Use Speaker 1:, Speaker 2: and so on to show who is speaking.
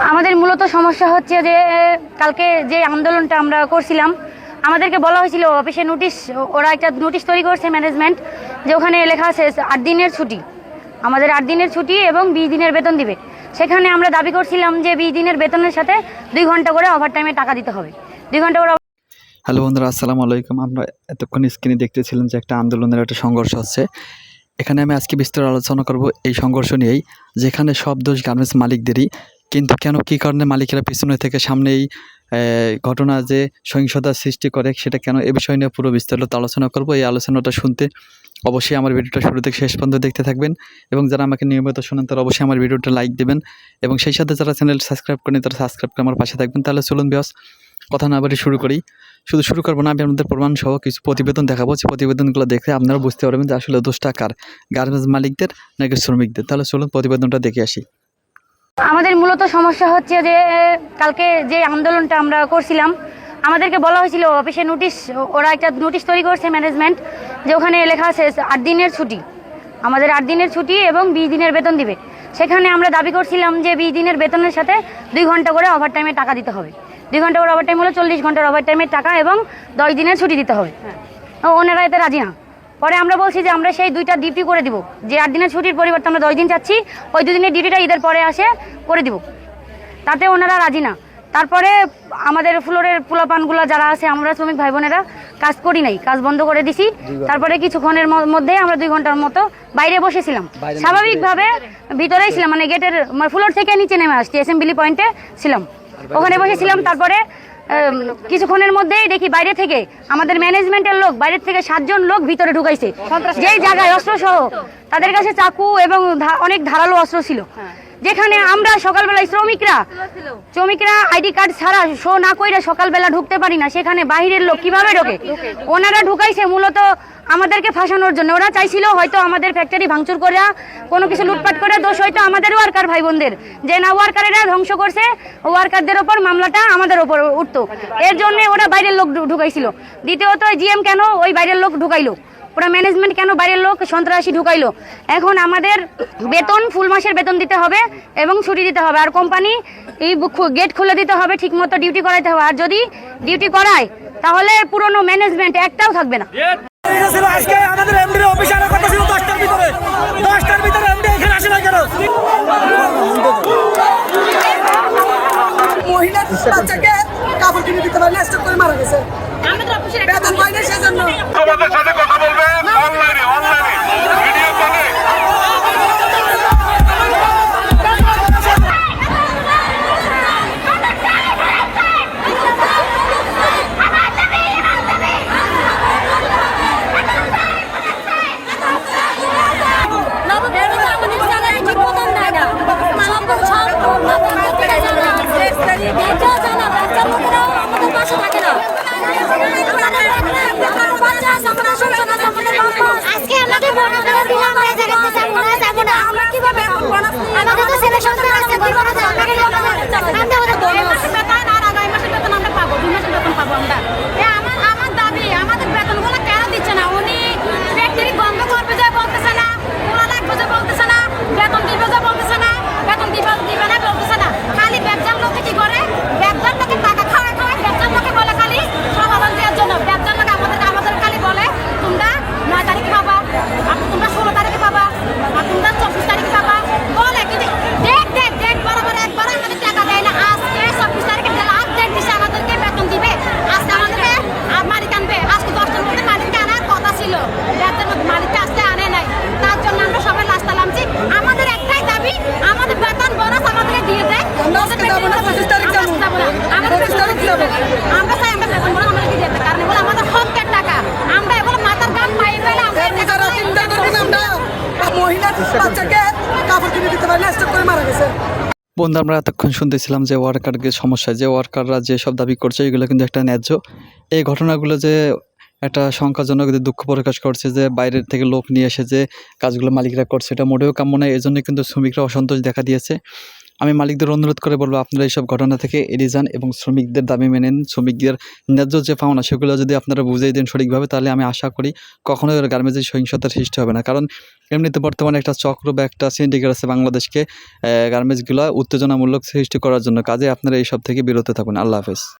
Speaker 1: আমাদের মূলত সমস্যা হচ্ছে যে কালকে যে আন্দোলনটা আমরা করছিলাম, আমাদেরকে বলা হয়েছিল অফিসে নোটিশ, ওরা একটা নোটিশ তৈরি করছে ম্যানেজমেন্ট, যে ওখানে লেখা আছে 8 দিনের ছুটি, আমাদের 8 দিনের ছুটি এবং 20 দিনের বেতন দিবে। সেখানে আমরা দাবি করছিলাম যে 20 দিনের বেতনের সাথে 2 ঘন্টা করে ওভারটাইমে টাকা দিতে হবে, 2 ঘন্টা করে।
Speaker 2: হ্যালো বন্ধুরা, আসসালামু আলাইকুম। আমরা এতক্ষণ স্ক্রিনে দেখতেছিলাম যে একটা আন্দোলনের একটা সংঘর্ষ হচ্ছে। এখানে আমি আজকে বিস্তারিত আলোচনা করব এই সংঘর্ষ নিয়েই, যেখানে সব দোষ গার্মেন্টস মালিকদেরই, কিন্তু কেন কী কারণে মালিকেরা পিছনে থেকে সামনেই ঘটনা যে সহিংসতার সৃষ্টি করে সেটা কেন, এ বিষয় নিয়ে পুরো বিস্তারিত আলোচনা করব। এই আলোচনাটা শুনতে অবশ্যই আমার ভিডিওটা শুরু থেকে শেষ পর্যন্ত দেখতে থাকবেন, এবং যারা আমাকে নিয়মিত শোনেন তারা অবশ্যই আমার ভিডিওটা লাইক দেবেন, এবং সেই সাথে যারা চ্যানেল সাবস্ক্রাইব করেন তারা সাবস্ক্রাইব করে আমার পাশে থাকবেন। তাহলে চলুন বিয়াস, কথা না বাড়ি শুরু করি। শুধু শুরু করবো না, আমি আপনাদের প্রমাণ সহ কিছু প্রতিবেদন দেখাবো। যে প্রতিবেদনগুলো দেখে আপনারা বুঝতে পারবেন যে আসলে দোষটা কার, গার্মেন্টস মালিকদের নাকি শ্রমিকদের। তাহলে চলুন প্রতিবেদনটা দেখে আসি।
Speaker 1: আমাদের মূলত সমস্যা হচ্ছে যে কালকে যে আন্দোলনটা আমরা করছিলাম, আমাদেরকে বলা হয়েছিল অফিসে নোটিশ, ওরা একটা নোটিশ তৈরি করছে ম্যানেজমেন্ট, যে ওখানে লেখা আছে 8 দিনের ছুটি, আমাদের 8 দিনের ছুটি এবং 20 দিনের বেতন দিবে। সেখানে আমরা দাবি করছিলাম যে 20 দিনের বেতনের সাথে 2 ঘন্টা করে ওভারটাইমে টাকা দিতে হবে, 2 ঘন্টা করে ওভারটাইম হলো 40 ঘন্টার ওভারটাইমের টাকা, এবং 10 দিনের ছুটি দিতে হবে। ওনারা এতে রাজি না। পরে আমরা বলছি যে আমরা সেই 2টা ডিউটি করে দিব, যে 8 দিনের ছুটির পরিবর্তে আমরা 10 দিন চাচ্ছি, ওই 2 দিনের ডিউটিটা ঈদের পরে আসে করে দিব। তাতে ওনারা রাজি না। তারপরে আমাদের ফ্লোরের পোলাপানগুলো যারা আছে, আমরা শ্রমিক ভাই বোনেরা কাজ করি নাই, কাজ বন্ধ করে দিছি। তারপরে কিছুক্ষণের মধ্যে আমরা 2 ঘন্টার মতো বাইরে বসেছিলাম, স্বাভাবিকভাবে ভিতরেই ছিলাম, মানে গেটের ফ্লোর থেকে নিচে নেমে আসছি, অ্যাসেম্বলি পয়েন্টে ছিলাম, ওখানে বসেছিলাম। তারপরে কিছুক্ষণের মধ্যেই দেখি বাইরে থেকে আমাদের ম্যানেজমেন্টের লোক, বাইরে থেকে 7 জন লোক ভিতরে ঢুকাইছে, যেই জায়গায় অস্ত্র সহ, তাদের কাছে চাকু এবং অনেক ধারালো অস্ত্র ছিল। যেখানে আমরা সকালবেলায় শ্রমিকরা আইডি কার্ড ছাড়া শো না কইরা সকালবেলা ঢুকতে পারি না, সেখানে বাহিরের লোক কিভাবে ঢোকে? ওনারা ঢুকাইছে মূলত আমাদেরকে ফাঁসানোর জন্য। ওরা চাইছিল হয়তো আমাদের ফ্যাক্টরি ভাঙচুর করে কোনো কিছু লুটপাট করে দোষ হয়তো আমাদের ওয়ার্কার ভাই বোনদের, যে না ওয়ার্কারেরা ধ্বংস করছে, ওয়ার্কারদের ওপর মামলাটা আমাদের ওপর উঠতো, এর জন্য ওরা বাইরের লোক ঢুকাইছিল। দ্বিতীয়ত জিএম কেন ওই বাইরের লোক ঢুকাইলো, ওরা ম্যানেজমেন্ট কেন বাইরের লোক সন্ত্রাসী ঢুকাইলো? এখন আমাদের বেতন ফুল মাসের বেতন দিতে হবে এবং ছুটি দিতে হবে, আর কোম্পানি এই গেট খুলে দিতে হবে, ঠিক মতো ডিউটি করাইতে হবে। আর যদি ডিউটি করায় তাহলে পুরনো ম্যানেজমেন্ট একটাও থাকবে না।
Speaker 3: আজকে আমাদের এমডির অফিসে আনার কথা ছিল 10টার ভিতরে এমডি এখানে আসে না কেন? মহিলা বাচ্চাকে কাপড় কিনে দিতে পারে না, স্টক করে মারা গেছে। আমাদের অফিসে বেতন পায় না, সেজন্য
Speaker 4: তোমাদের সাথে কথা বলবে অনলাইনে ভিডিও কলে।
Speaker 2: বন্ধু, আমরা এতক্ষণ শুনতেছিলাম যে ওয়ার্কারদের সমস্যা, যে ওয়ার্কাররা যে সব দাবি করছে এগুলো কিন্তু একটা ন্যায্য। এই ঘটনাগুলো যে একটা সংখ্যাজনক দুঃখ প্রকাশ করছে, যে বাইরের থেকে লোক নিয়ে এসে যে কাজগুলো মালিকরা করছে, এটা মোটেও কাম্য নয়। এই জন্য কিন্তু শ্রমিকরা অসন্তোষ দেখা দিয়েছে। আমি মালিকদের অনুরোধ করে বলবো আপনারা এইসব ঘটনা থেকে এড়িয়ে যান এবং শ্রমিকদের দাবি মেনে নিন। শ্রমিকদের ন্যায্য যে পাওনা সেগুলো যদি আপনারা বুঝিয়ে দেন সঠিকভাবে, তাহলে আমি আশা করি কখনোই ওর গার্মেন্টসের সহিংসতার সৃষ্টি হবে না। কারণ এমনিতে বর্তমানে একটা চক্র বা একটা সিন্ডিকেট আছে বাংলাদেশকে গার্মেন্টসগুলো উত্তেজনামূলক সৃষ্টি করার জন্য। কাজে আপনারা এইসব থেকে বিরত থাকুন। আল্লাহ হাফেজ।